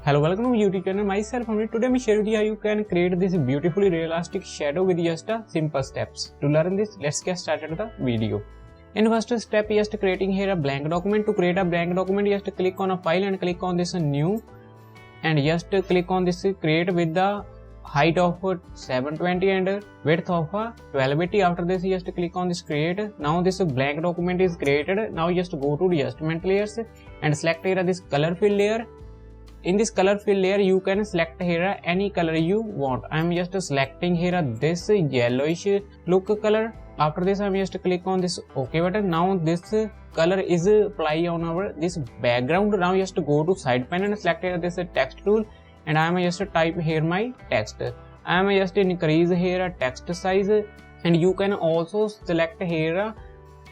Hello, welcome to my YouTube channel. Myself Amrit. Today I share with you how you can create this beautifully realistic shadow with just a simple steps. To learn this, let's get started with the video. In first step, just creating here a blank document. To create a blank document, just click on a file and click on this new, and just click on this create with the height of 720 and width of 1280. After this, just click on this create. Now this blank document is created. Now just go to the adjustment layers and select here this color fill layer. In this color fill layer, you can select here any color you want. I am just selecting here this yellowish look color. After this, I am just click on this OK button. Now this color is apply on our this background. Now just go to side panel and select here this text tool, and I am just type here my text. I am just increase here text size, and you can also select here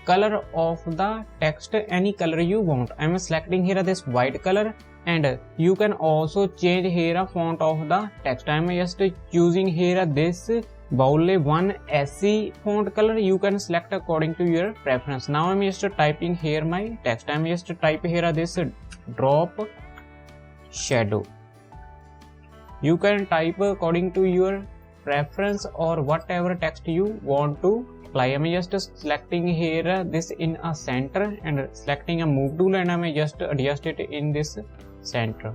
color of the text, any color you want. I am selecting here this white color, and you can also change here a font of the text. I am just choosing here this bold 1 SC font color. You can select according to your preference. Now I am just typing here my text. I am just type here this drop shadow. You can type according to your preference or whatever text you want to apply. I am just selecting here this in a center and selecting a move tool, and I am just adjust it in this center.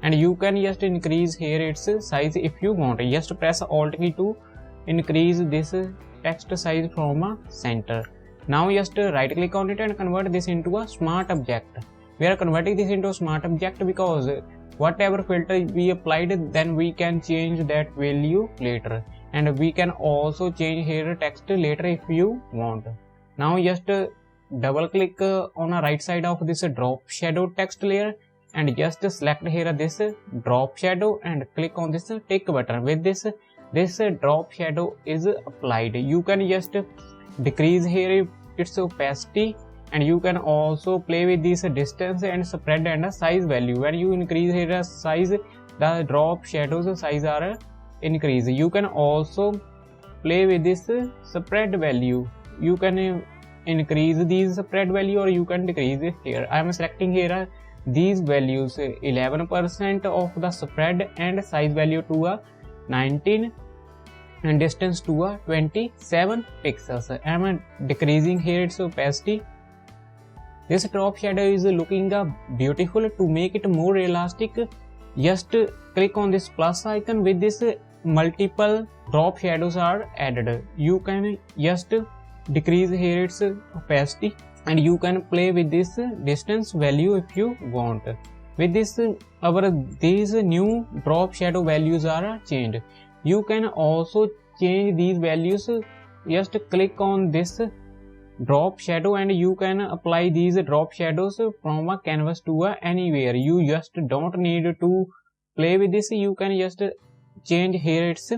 And you can just increase here its size if you want. Just press Alt key to increase this text size from a center. Now just right click on it and convert this into a smart object. We are converting this into a smart object because whatever filter we applied, then we can change that value later, and we can also change here text later if you want. Now just double click on the right side of this drop shadow text layer, and just select here this drop shadow and click on this tick button. With this drop shadow is applied. You can just decrease here its opacity, and you can also play with this distance and spread and size value. When you increase here size, the drop shadows size are increase. You can also play with this spread value. You can increase these spread value or you can decrease it here. I am selecting here these values 11% of the spread and size value to a 19 and distance to a 27 pixels. I am decreasing here its opacity. This drop shadow is looking beautiful. To make it more realistic, just click on this plus icon. With this, multiple drop shadows are added. You can just decrease here its opacity, and you can play with this distance value if you want. With this, these new drop shadow values are changed. You can also change these values. Just click on this drop shadow, and you can apply these drop shadows from a canvas to anywhere. You just don't need to play with this. You can just change here its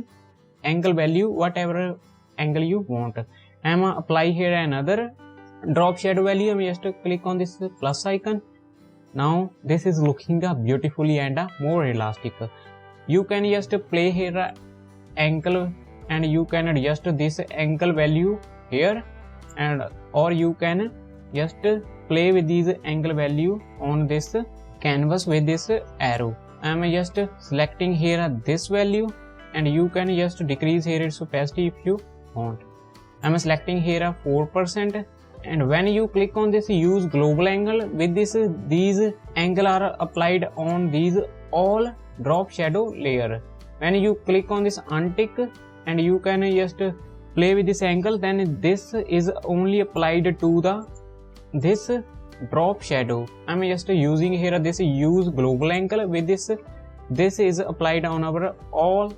angle value, whatever angle you want. I am apply here another drop shadow value. I am just click on this plus icon. Now this is looking beautifully and more realistic. You can just play here angle, and you can adjust this angle value here, and or you can just play with these angle value on this canvas with this arrow. I am just selecting here this value, and you can just decrease here its opacity if you want. I am selecting here 4%, and when you click on this use global angle, with this these angle are applied on these all drop shadow layer. When you click on this untick, and you can just play with this angle, then this is only applied to the this drop shadow. I am just using here this use global angle. With this is applied on our all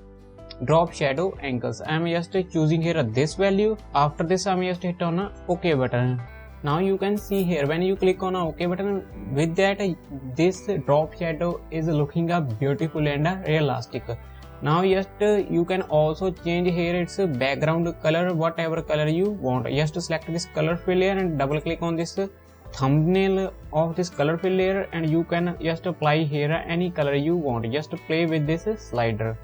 drop shadow angles. I am just choosing here this value. After this, I am just hit on a OK button. Now you can see here when you click on a OK button, with that this drop shadow is looking beautiful and realistic. Now just you can also change here its background color, whatever color you want. Just select this color fill layer and double click on this thumbnail of this color fill layer, and you can just apply here any color you want. Just play with this slider.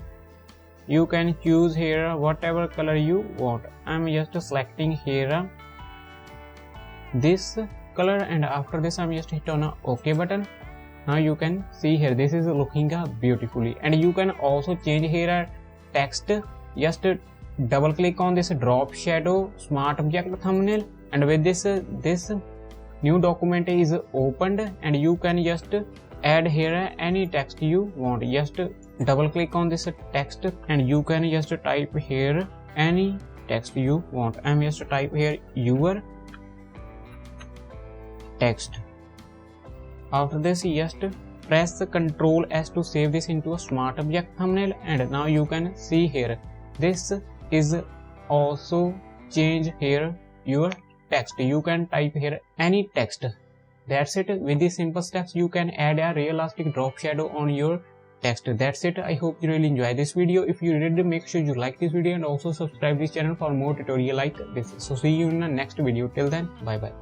You can choose here whatever color you want. I am just selecting here this color, and after this I am just hit on a OK button. Now you can see here, this is looking beautifully, and you can also change here a text. Just double click on this drop shadow smart object thumbnail, and with this new document is opened, and you can just add here any text you want. Just double click on this text, and you can just type here any text you want. I'm just type here your text. After this, just press Ctrl S to save this into a smart object thumbnail, and now you can see here, this is also change here your text. You can type here any text. That's it. With these simple steps, you can add a realistic drop shadow on your text. That's it. I hope you really enjoy this video. If you did, make sure you like this video and also subscribe this channel for more tutorial like this. So see you in the next video. Till then, bye bye.